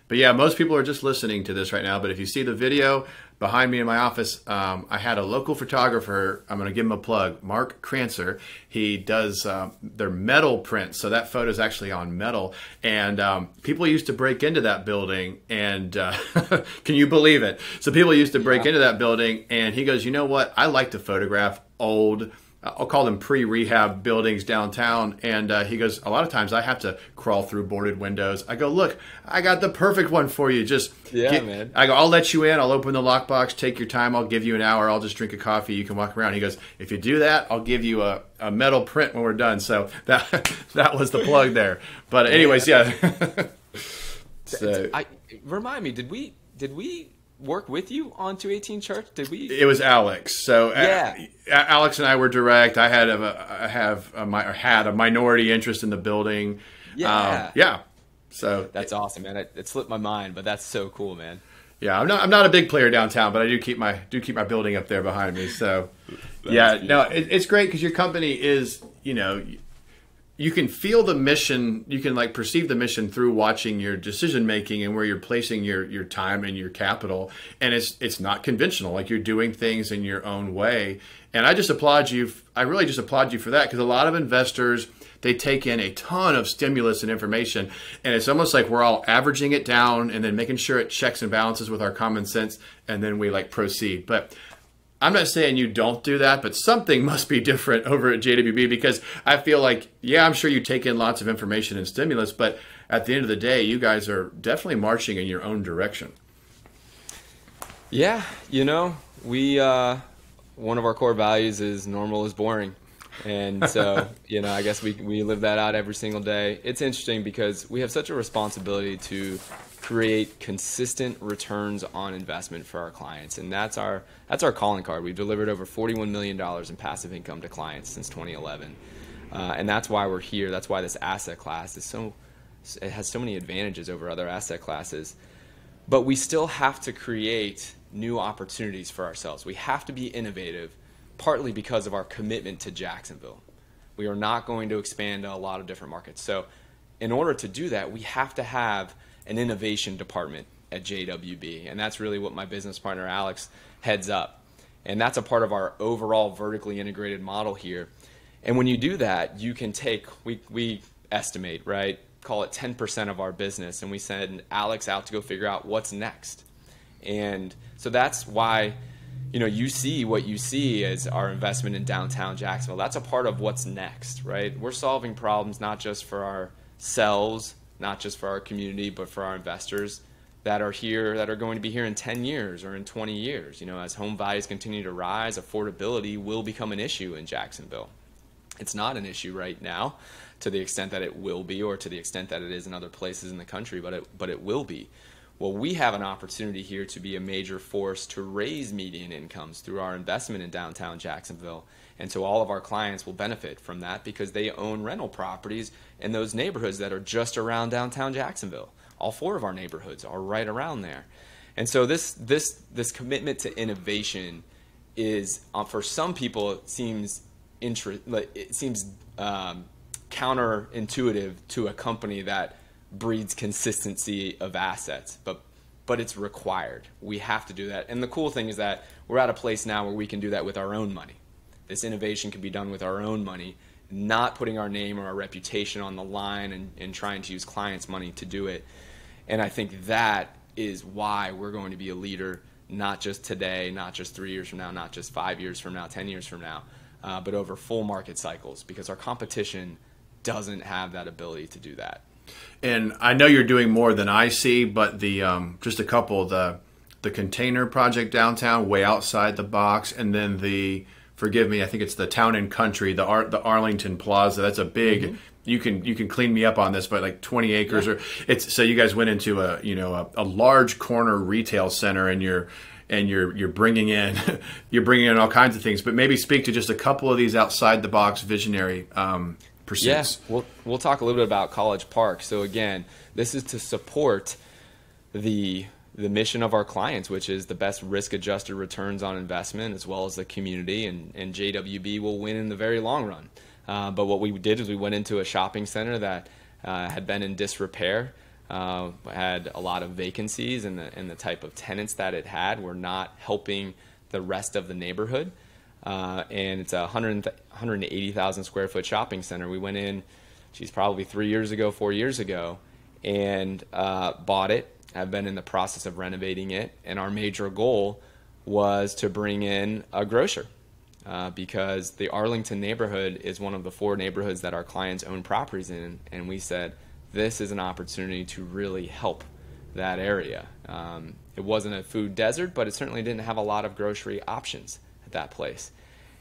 But yeah, most people are just listening to this right now, but if you see the video behind me in my office, I had a local photographer. I'm going to give him a plug, Mark Crancer. He does their metal prints, so that photo is actually on metal. And people used to break into that building, and can you believe it? So people used to break into that building, and he goes, you know what? I like to photograph old, I'll call them pre-rehab buildings downtown. And he goes, a lot of times I have to crawl through boarded windows. I go, look, I got the perfect one for you. Man. I go, I'll let you in. I'll open the lockbox. Take your time. I'll give you an hour. I'll just drink a coffee. You can walk around. He goes, if you do that, I'll give you a metal print when we're done. So that was the plug there. But anyways, yeah. So remind me, did we work with you on 218 Church? Did we? It was Alex. So yeah. Alex and I were direct. I had a minority interest in the building. Yeah. Yeah. So that's awesome, man. It slipped my mind, but that's so cool, man. Yeah, I'm not a big player downtown, but I do keep my building up there behind me. So yeah, no, it's great because your company is, you can feel the mission, you can perceive the mission through watching your decision making and where you're placing your time and your capital. And it's not conventional. You're doing things in your own way. And I just applaud you. I really just applaud you for that, because a lot of investors, they take in a ton of stimulus and information, and it's almost like we're all averaging it down and then making sure it checks and balances with our common sense, and then we proceed. But I'm not saying you don't do that, but something must be different over at JWB, because I feel like, yeah, I'm sure you take in lots of information and stimulus, but at the end of the day, you guys are definitely marching in your own direction. Yeah, we one of our core values is normal is boring. And so, I guess we live that out every single day. It's interesting because we have such a responsibility to create consistent returns on investment for our clients. And that's our calling card. We've delivered over $41 million in passive income to clients since 2011. And that's why we're here. That's why this asset class it has so many advantages over other asset classes. But we still have to create new opportunities for ourselves. We have to be innovative, partly because of our commitment to Jacksonville. We are not going to expand to a lot of different markets. So in order to do that, we have to have an innovation department at JWB. And that's really what my business partner, Alex, heads up. And that's a part of our overall vertically integrated model here. And when you do that, you can take, we estimate, right, call it 10% of our business, and we send Alex out to go figure out what's next. And so that's why you see what you see as our investment in downtown Jacksonville. That's a part of what's next, right? We're solving problems not just for ourselves, not just for our community, but for our investors that are here, that are going to be here in 10 years or in 20 years. As home values continue to rise, affordability will become an issue in Jacksonville. It's not an issue right now to the extent that it will be, or to the extent that it is in other places in the country, but it will be. Well, we have an opportunity here to be a major force to raise median incomes through our investment in downtown Jacksonville. And so all of our clients will benefit from that because they own rental properties in those neighborhoods that are just around downtown Jacksonville. All 4 of our neighborhoods are right around there. And so this commitment to innovation is, for some people, it seems counterintuitive to a company that breeds consistency of assets, but it's required. We have to do that. And the cool thing is that we're at a place now where we can do that with our own money. This innovation can be done with our own money, not putting our name or our reputation on the line and trying to use clients' money to do it. And I think that is why we're going to be a leader, not just today, not just 3 years from now, not just 5 years from now, 10 years from now, but over full market cycles, because our competition doesn't have that ability to do that. And I know you're doing more than I see, but just a couple, the container project downtown, way outside the box, and then forgive me, I think it's the Town and Country, the Arlington Plaza. That's a big. Mm-hmm. You can clean me up on this, but like 20 acres, or so you guys went into a large corner retail center, and you're bringing in all kinds of things. But maybe speak to just a couple of these outside the box visionary pursuits. Yeah, we'll talk a little bit about College Park. So again, this is to support the mission of our clients, which is the best risk-adjusted returns on investment, as well as the community, and JWB will win in the very long run. But what we did is we went into a shopping center that had been in disrepair, had a lot of vacancies, and the type of tenants that it had were not helping the rest of the neighborhood. And it's a 180,000 square foot shopping center. We went in, probably 4 years ago, and bought it. I've been in the process of renovating it, and our major goal was to bring in a grocer. Because the Arlington neighborhood is one of the 4 neighborhoods that our clients own properties in, and we said this is an opportunity to really help that area. It wasn't a food desert, but it certainly didn't have a lot of grocery options at that place.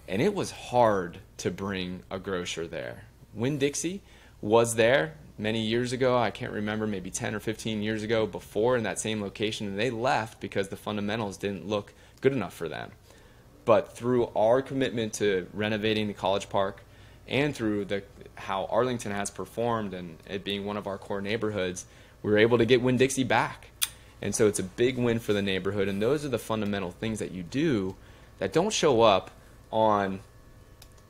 And it was hard to bring a grocer there. Winn-Dixie was there many years ago. I can't remember, maybe 10 or 15 years ago, before, in that same location, and they left because the fundamentals didn't look good enough for them. But through our commitment to renovating the College Park, and through how Arlington has performed and it being one of our core neighborhoods, we were able to get Winn-Dixie back. And so it's a big win for the neighborhood, and those are the fundamental things that you do that don't show up on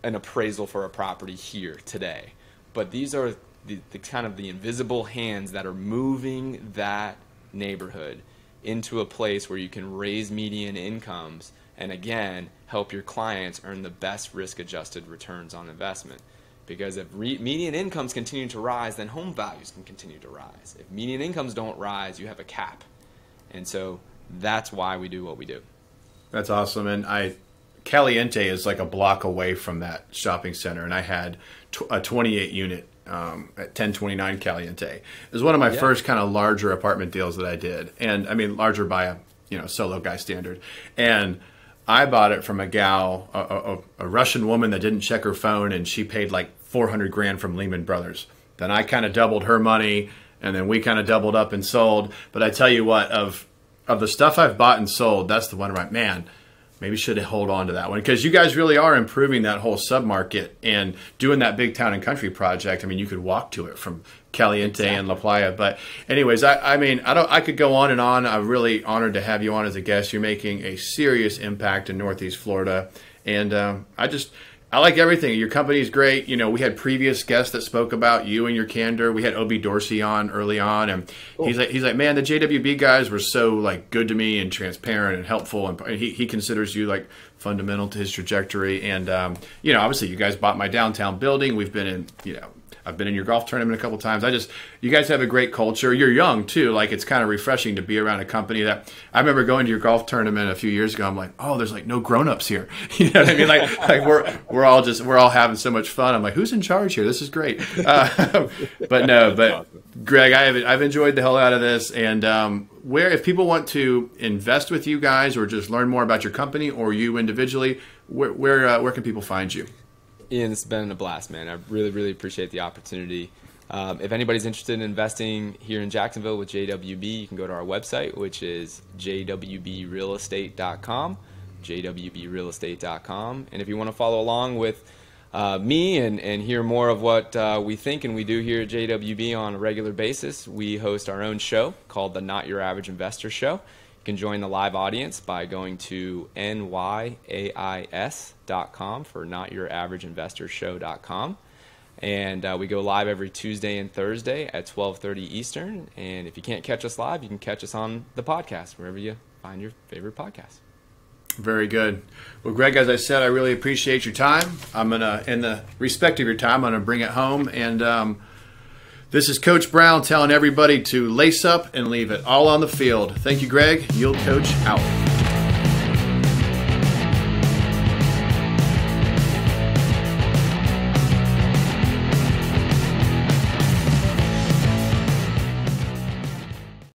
an appraisal for a property here today. But these are the kind of the invisible hands that are moving that neighborhood into a place where you can raise median incomes and, again, help your clients earn the best risk-adjusted returns on investment. Because if median incomes continue to rise, then home values can continue to rise. If median incomes don't rise, you have a cap. And so that's why we do what we do. That's awesome. And Caliente is like a block away from that shopping center, and I had a 28 unit at 1029 Caliente. It was one of my first kind of larger apartment deals that I did, and I mean larger by a solo guy standard. And I bought it from a gal, a Russian woman that didn't check her phone, and she paid like $400,000 from Lehman Brothers. Then I kind of doubled her money, and then we kind of doubled up and sold. But I tell you what, of the stuff I've bought and sold, that's the one I'm like, man, maybe should hold on to that one, because you guys really are improving that whole submarket and doing that big town and country project. I mean, you could walk to it from Caliente and La Playa. But anyways, I could go on and on. I'm really honored to have you on as a guest. You're making a serious impact in Northeast Florida, and I like everything. Your company is great. We had previous guests that spoke about you and your candor. We had Obi Dorsey on early on, and he's like, man, the JWB guys were so like good to me and transparent and helpful, and he considers you like fundamental to his trajectory. And obviously, you guys bought my downtown building. We've been in, I've been in your golf tournament a couple times. You guys have a great culture. You're young too. Like, it's kind of refreshing to be around a company that, I remember going to your golf tournament a few years ago. I'm like, oh, there's like no grown-ups here. You know what I mean? Like we're all having so much fun. I'm like, who's in charge here? This is great. But Greg, I've enjoyed the hell out of this. And if people want to invest with you guys or just learn more about your company or you individually, where can people find you? Ian, it's been a blast, man. I really, really appreciate the opportunity. If anybody's interested in investing here in Jacksonville with JWB, you can go to our website, which is jwbrealestate.com, jwbrealestate.com. And if you want to follow along with me and hear more of what we think and we do here at JWB on a regular basis, we host our own show called the Not Your Average Investor Show. You can join the live audience by going to nyais.com for notyouravageinvestorshow.com. And we go live every Tuesday and Thursday at 12:30 Eastern. And if you can't catch us live, you can catch us on the podcast, wherever you find your favorite podcast. Very good. Well, Greg, as I said, I really appreciate your time. I'm going to, in the respect of your time, I'm going to bring it home. And this is Coach Brown telling everybody to lace up and leave it all on the field. Thank you, Greg. Yield Coach out.